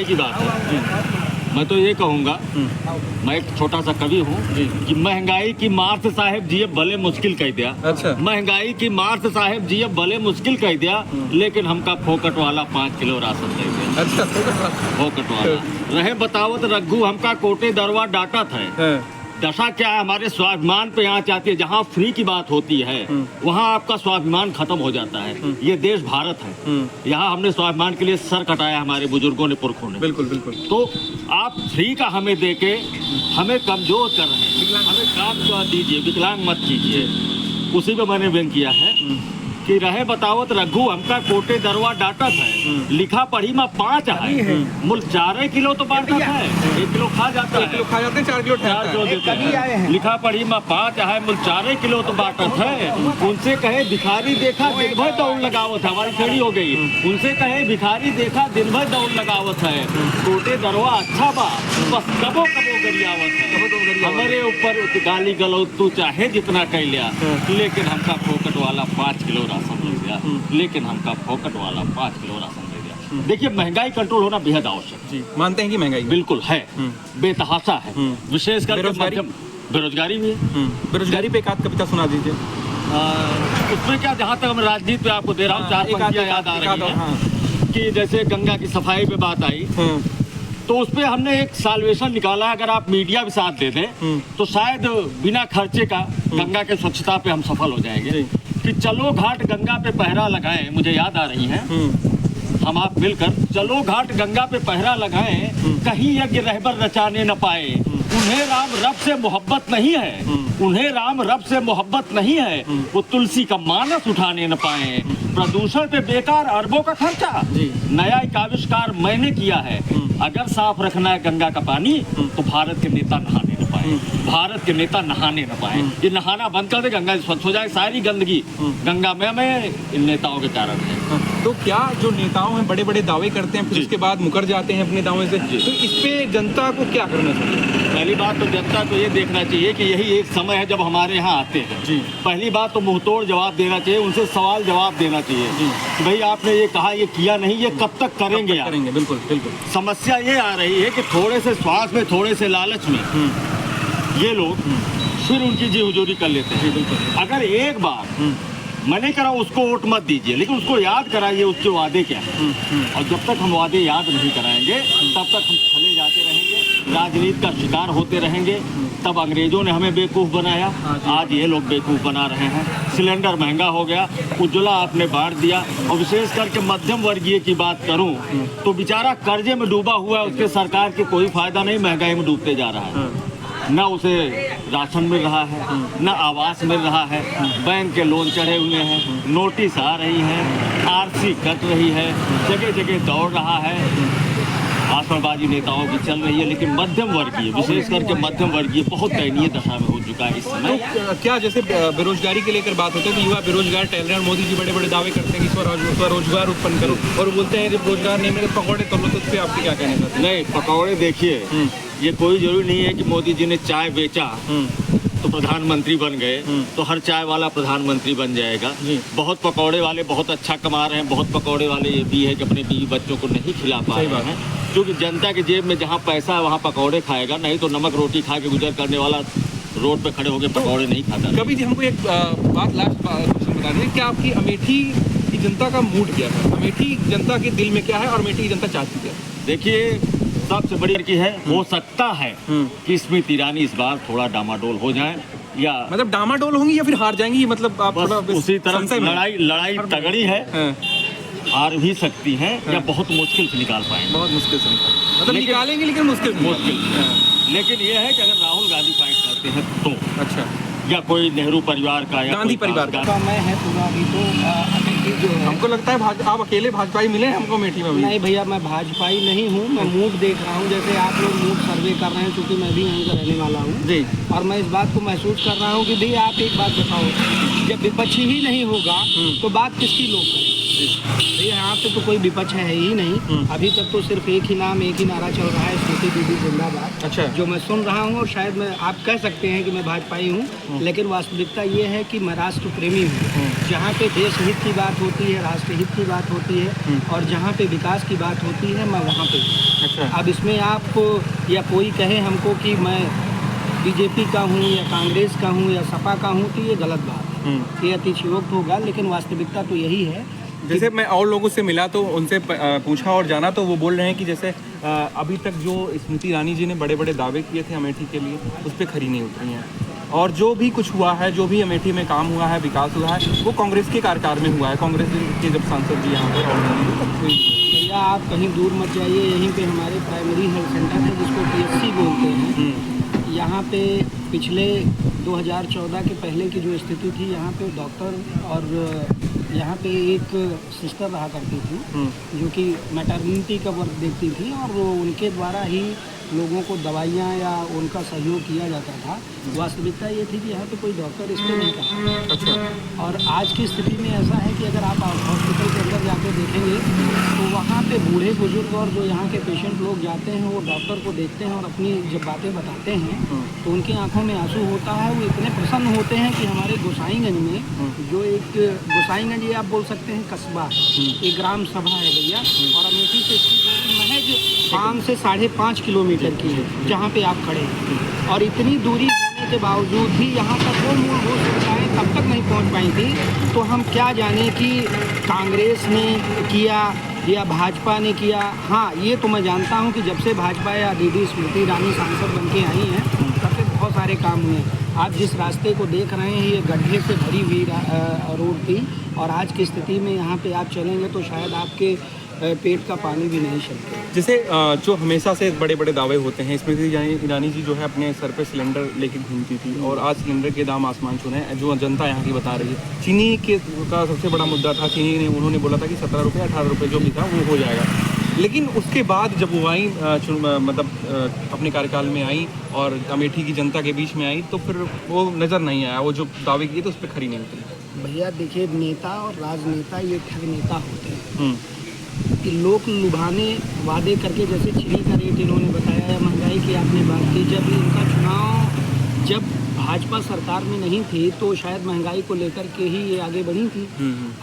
की बात है। मैं तो ये कहूँगा, मैं एक छोटा सा कवि हूँ कि महंगाई की मार से साहेब जी भले मुश्किल कह दिया। अच्छा। महंगाई की मार से साहेब जी भले मुश्किल कह दिया, लेकिन हमका फोकट वाला 5 किलो राशन दे दिया। अच्छा, फोकट वाला रहे बतावत रघु हमका कोटे दरवा डाटा था। दशा क्या है, हमारे स्वाभिमान पे यहाँ चाहती है। जहाँ फ्री की बात होती है वहाँ आपका स्वाभिमान खत्म हो जाता है। ये देश भारत है, यहाँ हमने स्वाभिमान के लिए सर कटाया हमारे बुजुर्गों ने, पुरखों ने। बिल्कुल बिल्कुल। तो आप फ्री का हमें देके हमें कमजोर कर रहे हैं। हमें काम तो दीजिए, विकलांग मत कीजिए। उसी पे मैंने व्यंग किया है कि रहे बतावत रघु हमका कोटे दरवा डाटा था। लिखा पढ़ी में 5 है, मुल 4 किलो तो बांटता है। 1 किलो खा जाता है, 1 किलो खा जाते हैं, 4 किलो ठहरता है। देते हैं। लिखा पढ़ी में 5 है, मुल 4 किलो तो बांटत है। उनसे कहे भिखारी देखा दिन भर दौड़ लगावत है। हमारी छड़ी हो गई। उनसे कहे भिखारी देखा दिन भर दौड़ लगावत है। कोटे दरवा अच्छा बा, बस कबो कबो गरियावत है। हमारे ऊपर गाली गलौज तू चाहे जितना कह लिया, लेकिन हमका फोकट वाला 5 किलो राशन दे दिया। लेकिन हमका फोकट वाला 5 किलो राशन दे दिया। देखिए, महंगाई कंट्रोल होना बेहद आवश्यक जी। मानते हैं कि महंगाई बिल्कुल है, बेतहाशा है। विशेषकर बेरोजगारी भी है। बेरोजगारी पे एक आध कविता सुना दीजिए। उसमें क्या, जहाँ तक हम राजनीति पे आपको दे रहा हूँ, 4 पंक्तियाँ याद आ रही हैं कि जैसे गंगा की सफाई पे बात आई, तो उस पर हमने एक साल्वेशन निकाला। अगर आप मीडिया भी साथ दे दें तो शायद बिना खर्चे का गंगा के स्वच्छता पे हम सफल हो जाएंगे। कि चलो घाट गंगा पे पहरा लगाएं, मुझे याद आ रही हैं, हम आप मिलकर चलो घाट गंगा पे पहरा लगाएं, कहीं यज्ञ रहबर रचाने न पाए। उन्हें राम रब से मोहब्बत नहीं है, उन्हें राम रब से मोहब्बत नहीं है, वो तुलसी का मानस उठाने न पाए। प्रदूषण पे बेकार अरबों का खर्चा, नया एक आविष्कार मैंने किया है। अगर साफ रखना है गंगा का पानी तो भारत के नेता नहाने न पाए, भारत के नेता नहाने न पाए। ये नहाना बंद कर दे, गंगा स्वच्छ हो जाए। सारी गंदगी गंगा में इन नेताओं के कारण है। तो क्या जो नेताओं हैं बड़े बड़े दावे करते हैं, फिर उसके बाद मुकर जाते हैं अपने दावे से, तो इस पे जनता को क्या करना चाहिए? पहली बात तो जनता को ये देखना चाहिए कि यही एक समय है जब हमारे यहाँ आते हैं। पहली बात तो मुंहतोड़ जवाब देना चाहिए, उनसे सवाल जवाब देना चाहिए कि भाई आपने ये कहा, ये किया नहीं, ये कब तक करेंगे? करेंगे, बिल्कुल बिल्कुल। समस्या ये आ रही है कि थोड़े से स्वार्थ में, थोड़े से लालच में ये लोग फिर उनकी जी हुजूरी कर लेते हैं। अगर एक बार मैं नहीं करा उसको वोट मत दीजिए, लेकिन उसको याद कराइए उसके वादे क्या है। और जब तक हम वादे याद नहीं कराएंगे तब तक हम चले जाते रहेंगे, राजनीति का शिकार होते रहेंगे। तब अंग्रेजों ने हमें बेवकूफ़ बनाया, आज ये लोग बेवकूफ़ बना रहे हैं। सिलेंडर महंगा हो गया, उज्ज्वला आपने बांट दिया। और विशेष करके मध्यम वर्गीय की बात करूं तो बेचारा कर्जे में डूबा हुआ है, उसके सरकार के कोई फायदा नहीं, महंगाई में डूबते जा रहा है। न उसे राशन मिल रहा है, न आवास मिल रहा है, बैंक के लोन चढ़े हुए हैं, नोटिस आ रही है, आरसी कट रही है, जगह जगह दौड़ रहा है, भाषणबाजी नेताओं की चल रही है। लेकिन मध्यम वर्गीय, विशेष करके मध्यम वर्गीय बहुत दयनीय दशा में हो चुका है इस समय। तो क्या जैसे बेरोजगारी के लेकर बात होती है कि युवा बेरोजगार टहल रहे हैं, मोदी जी बड़े बड़े दावे करते हैं कि स्वरोजगार उत्पन्न करो, और बोलते हैं जब रोजगार नहीं मिले पकौड़े तलो, तो उस पर आपके क्या कहना चाहते हैं? नहीं, पकौड़े देखिए, ये कोई जरूरी नहीं है कि मोदी जी ने चाय बेचा तो प्रधानमंत्री बन गए, तो हर चाय वाला प्रधानमंत्री बन जाएगा। बहुत पकौड़े वाले बहुत अच्छा कमा रहे हैं, बहुत पकौड़े वाले ये भी है कि अपने बीवी बच्चों को नहीं खिला पा रहे हैं। क्योंकि जनता के जेब में जहाँ पैसा है वहाँ पकौड़े खाएगा, नहीं तो नमक रोटी खा के गुजर करने वाला रोड पे खड़े होकर पकौड़े नहीं खाता। कभी जी हमको एक बात लास्ट क्वेश्चन बता दीजिए, क्या आपकी अमेठी की जनता का मूड क्या है? अमेठी जनता के दिल में क्या है और अमेठी की जनता चाहती क्या है? देखिए, सबसे बड़ी की है, हो सकता है कि स्मृति ईरानी इस बार थोड़ा डामाडोल हो जाए, या मतलब डामाडोल होंगी या फिर हार जाएंगी, मतलब आप थोड़ा उसी तरह लड़ाई तगड़ी है, हार भी सकती हैं या बहुत मुश्किल से निकाल पाएंगे। बहुत मुश्किल से मतलब निकालेंगे, लेकिन मुश्किल। लेकिन ये है कि अगर राहुल गांधी फाइट करते हैं तो, अच्छा, या कोई नेहरू परिवार का या गांधी परिवार का मैं है पूरा अभी तो अमेठी जो है, हमको लगता है आप अकेले भाजपाई मिले हमको अमेठी में? नहीं भैया, मैं भाजपाई नहीं हूँ, मैं मूड देख रहा हूँ। जैसे आप लोग मूड सर्वे कर रहे हैं, क्योंकि मैं भी यहीं का रहने वाला हूँ जी, और मैं इस बात को महसूस कर रहा हूँ कि भैया आप एक बात बताओ, जब विपक्षी ही नहीं होगा तो बात किसकी लोग करें? भैया यहाँ पे तो कोई विपक्ष है ही नहीं। अभी तक तो सिर्फ एक ही नाम, एक ही नारा चल रहा है, स्मृति दीदी जिंदाबाद। अच्छा। जो मैं सुन रहा हूँ, और शायद मैं, आप कह सकते हैं कि मैं भाजपाई हूँ, लेकिन वास्तविकता ये है कि मैं राष्ट्र प्रेमी हूँ। जहाँ पे देश हित की बात होती है, राष्ट्र हित की बात होती है, और जहाँ पे विकास की बात होती है, मैं वहाँ पे हूँ। अच्छा। अब इसमें आपको या कोई कहे हमको कि मैं बीजेपी का हूँ या कांग्रेस का हूँ या सपा का हूँ, तो ये गलत बात है, ये अतिशयोक्त होगा। लेकिन वास्तविकता तो यही है। जैसे मैं और लोगों से मिला तो उनसे पूछा और जाना, तो वो बोल रहे हैं कि जैसे अभी तक जो स्मृति ईरानी जी ने बड़े बड़े दावे किए थे अमेठी के लिए, उस पर खरी नहीं उतरी हैं। और जो भी कुछ हुआ है, जो भी अमेठी में काम हुआ है, विकास हुआ है, वो कांग्रेस के कार्यकाल में हुआ है। कांग्रेस के जब सांसद जी यहाँ पर, भैया आप कहीं दूर मत जाइए, यहीं पे हमारे प्राइमरी हेल्थ सेंटर है जिसको PHC बोलते हैं। यहाँ पे पिछले 2014 के पहले की जो स्थिति थी, यहाँ पे डॉक्टर और यहाँ पे एक सिस्टर रहा करती थी जो कि मैटरनिटी का वर्क देखती थी, और वो उनके द्वारा ही लोगों को दवाइयाँ या उनका सहयोग किया जाता था। वास्तविकता ये थी कि यहाँ पे कोई डॉक्टर इस पर नहीं था। अच्छा। और आज की स्थिति में ऐसा है कि अगर आप हॉस्पिटल के अंदर जाके देखेंगे तो वहाँ पे बूढ़े बुजुर्ग और जो यहाँ के पेशेंट लोग जाते हैं, वो डॉक्टर को देखते हैं और अपनी जब बातें बताते हैं तो उनकी आंखों में आंसू होता है। वो इतने प्रसन्न होते हैं कि हमारे गोसाईगंज में, जो एक गोसाईगंज ये आप बोल सकते हैं कस्बा, एक ग्राम सभा है भैया, और अमेठी से महज 5 से 5.5 किलोमीटर की है जहाँ पे आप खड़े हैं। और इतनी दूरी होने के बावजूद भी यहाँ तक वो मूलभूत सुविधाएँ तब तक नहीं पहुँच पाई थी। तो हम क्या जाने कि कांग्रेस ने किया या भाजपा ने किया। हाँ, ये तो मैं जानता हूँ कि जब से भाजपा या दीदी स्मृति ईरानी सांसद बन के आई हैं, तब से बहुत सारे काम हुए। आप जिस रास्ते को देख रहे हैं, ये गड्ढे से भरी हुई रोड थी, और आज की स्थिति में यहाँ पे आप चलेंगे तो शायद आपके पेट का पानी भी नहीं चलता। जैसे जो हमेशा से बड़े बड़े दावे होते हैं, स्मृति ईरानी जी जो है अपने सर पे सिलेंडर लेके घूमती थी, और आज सिलेंडर के दाम आसमान छू रहे हैं, जो जनता यहाँ की बता रही है। चीनी के का सबसे बड़ा मुद्दा था, चीनी ने उन्होंने बोला था कि 17 रुपये 18 रुपये जो भी था वो हो जाएगा। लेकिन उसके बाद जब वो आई, मतलब अपने कार्यकाल में आई और अमेठी की जनता के बीच में आई, तो फिर वो नज़र नहीं आया। वो जो दावे किए तो उस पर खरी नहीं उतरी। भैया देखिए, नेता और राजनेता ये ठग नेता होते हैं कि लोग लुभाने वादे करके, जैसे चीनी का रेट इन्होंने बताया या महंगाई की आपने बात की, जब इनका चुनाव जब भाजपा सरकार में नहीं थी तो शायद महंगाई को लेकर के ही ये आगे बढ़ी थी।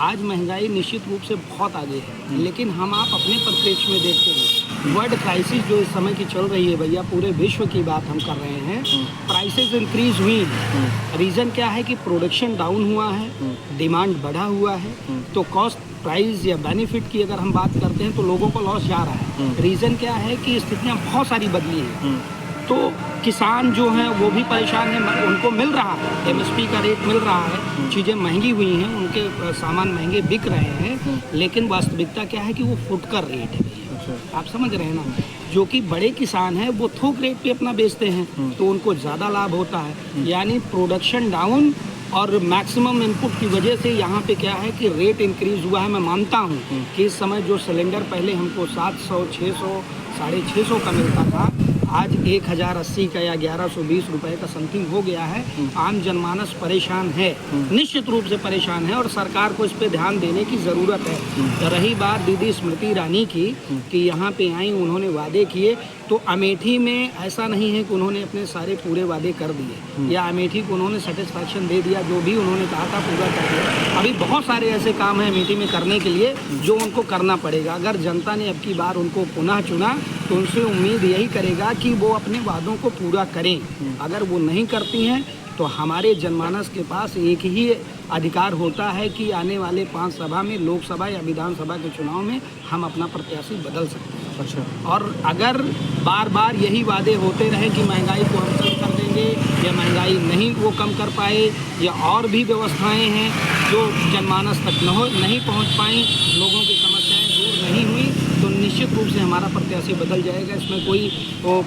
आज महंगाई निश्चित रूप से बहुत आगे है, लेकिन हम आप अपने परिप्रेक्ष्य में देखते हैं, वर्ल्ड क्राइसिस जो इस समय की चल रही है भैया, पूरे विश्व की बात हम कर रहे हैं, प्राइसेस इंक्रीज हुई हैं। रीज़न क्या है कि प्रोडक्शन डाउन हुआ है, डिमांड बढ़ा हुआ है, तो कॉस्ट प्राइस या बेनिफिट की अगर हम बात करते हैं तो लोगों को लॉस जा रहा है। रीज़न क्या है कि स्थितियाँ बहुत सारी बदली हैं, तो किसान जो हैं वो भी परेशान हैं। उनको मिल रहा है, MSP का रेट मिल रहा है, चीज़ें महंगी हुई हैं, उनके सामान महंगे बिक रहे हैं, लेकिन वास्तविकता क्या है कि वो फुटकर रेट है भैया। आप समझ रहे हैं ना, जो कि बड़े किसान हैं वो थोक रेट पे अपना बेचते हैं, तो उनको ज़्यादा लाभ होता है। यानी प्रोडक्शन डाउन और मैक्सिमम इनपुट की वजह से यहाँ पे क्या है कि रेट इंक्रीज़ हुआ है। मैं मानता हूँ कि इस समय जो सिलेंडर पहले हमको 700, 600, 650 का मिलता था, आज 1080 का या 1120 रुपए का समथिंग हो गया है। आम जनमानस परेशान है, निश्चित रूप से परेशान है, और सरकार को इस पे ध्यान देने की ज़रूरत है। रही बात दीदी स्मृति ईरानी की कि यहाँ पे आई, उन्होंने वादे किए, तो अमेठी में ऐसा नहीं है कि उन्होंने अपने सारे पूरे वादे कर दिए या अमेठी को उन्होंने सेटिस्फैक्शन दे दिया, जो भी उन्होंने कहा था पूरा कर दिया। अभी बहुत सारे ऐसे काम हैं अमेठी में करने के लिए जो उनको करना पड़ेगा। अगर जनता ने अब की बार उनको पुनः चुना तो उनसे उम्मीद यही करेगा कि वो अपने वादों को पूरा करें। अगर वो नहीं करती हैं तो हमारे जनमानस के पास एक ही अधिकार होता है कि आने वाले 5 सभा में, लोकसभा या विधानसभा के चुनाव में हम अपना प्रत्याशी बदल सकते हैं। अच्छा। और अगर बार बार यही वादे होते रहे कि महंगाई को हम कम कर देंगे, या महंगाई नहीं वो कम कर पाए, या और भी व्यवस्थाएं हैं जो जनमानस तक नहीं पहुंच पाई, लोगों की समस्याएं दूर नहीं हुई, तो निश्चित रूप से हमारा प्रत्याशी बदल जाएगा। इसमें कोई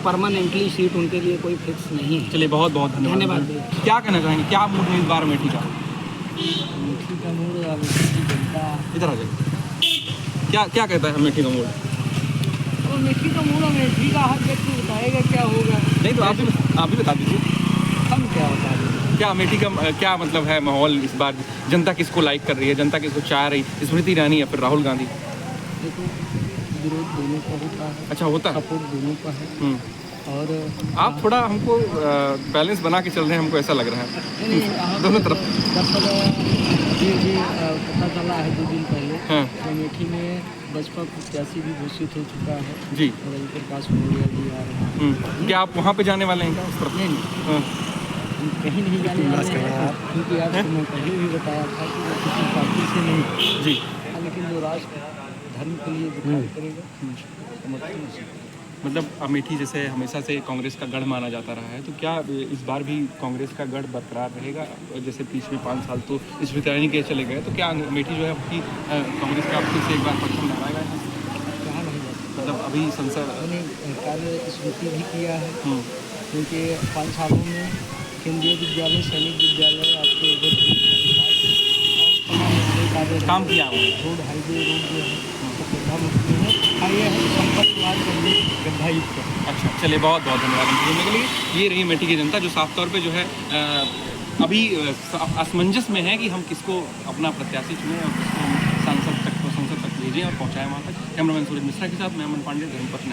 परमानेंटली सीट उनके लिए कोई फिक्स नहीं है। चलिए, बहुत बहुत धन्यवाद। क्या कहना चाहेंगे, क्या मूड है इस बार अमेठी का? अमेठी का मूड, इधर आ जाइए। क्या कहता है अमेठी का मूड? अमेठी का मूड, अमेठी का हर व्यक्ति बताएगा क्या होगा। नहीं तो आप भी बता दीजिए। हम क्या बता देंगे। क्या अमेठी का क्या मतलब है माहौल इस बार? जनता किसको लाइक कर रही है, जनता किसको चाह रही, स्मृति ईरानी या फिर राहुल गांधी? देखो, विरोध दोनों का होता है, अच्छा, होता है। सपोर्ट दोनों का है। और आप थोड़ा हमको बैलेंस बना के चल रहे हैं, हमको ऐसा लग रहा है दोनों तरफ। दरअसल ये पता चला है 2 दिन पहले हाँ कि अमेठी में बसपा प्रत्याशी भी घोषित हो चुका है, जी। रवि प्रकाश मौर्य जी आ रहे हैं। क्या आप वहाँ पे जाने वाले हैं क्या उस तरफ? नहीं, हाँ। हम कहीं नहीं जाने वाले हैं, क्योंकि आपको मैं पहले भी बताया था कि वो किसी पार्टी से नहीं, जी। लेकिन जो राष्ट्र धर्म के लिए जो कार्य करेगा समर्थन उसी को। मतलब अमेठी जैसे हमेशा से कांग्रेस का गढ़ माना जाता रहा है, तो क्या इस बार भी कांग्रेस का गढ़ बरकरार रहेगा? जैसे पिछले 5 साल तो स्मृति ईरानी के चले गए, तो क्या अमेठी जो है आपकी कांग्रेस का फिर से एक बार परचम लहराएगा? कहा नहीं जा सकता। मतलब अभी संसद मैंने कार्य स्मृति भी किया है, क्योंकि 5 सालों में केंद्रीय विद्यालय, सैनिक विद्यालय, आपके काम किया हुआ है। रोड, हाईवे रोड जो है सब गड्ढा मुक्त में है। हाँ, ये है संपर्कवाद करने गड्ढा युक्त है। अच्छा, चलिए, बहुत बहुत धन्यवाद हमको सुनने के लिए। ये रही अमेठी की जनता जो साफ तौर पे जो है अभी असमंजस में है कि हम किसको अपना प्रत्याशी चुनें और किसको हम संसद तक भेजें और पहुँचाएँ वहाँ तक। कैमरामैन सूरज मिश्रा के साथ मैं अमन पांडे, धर्मपथ।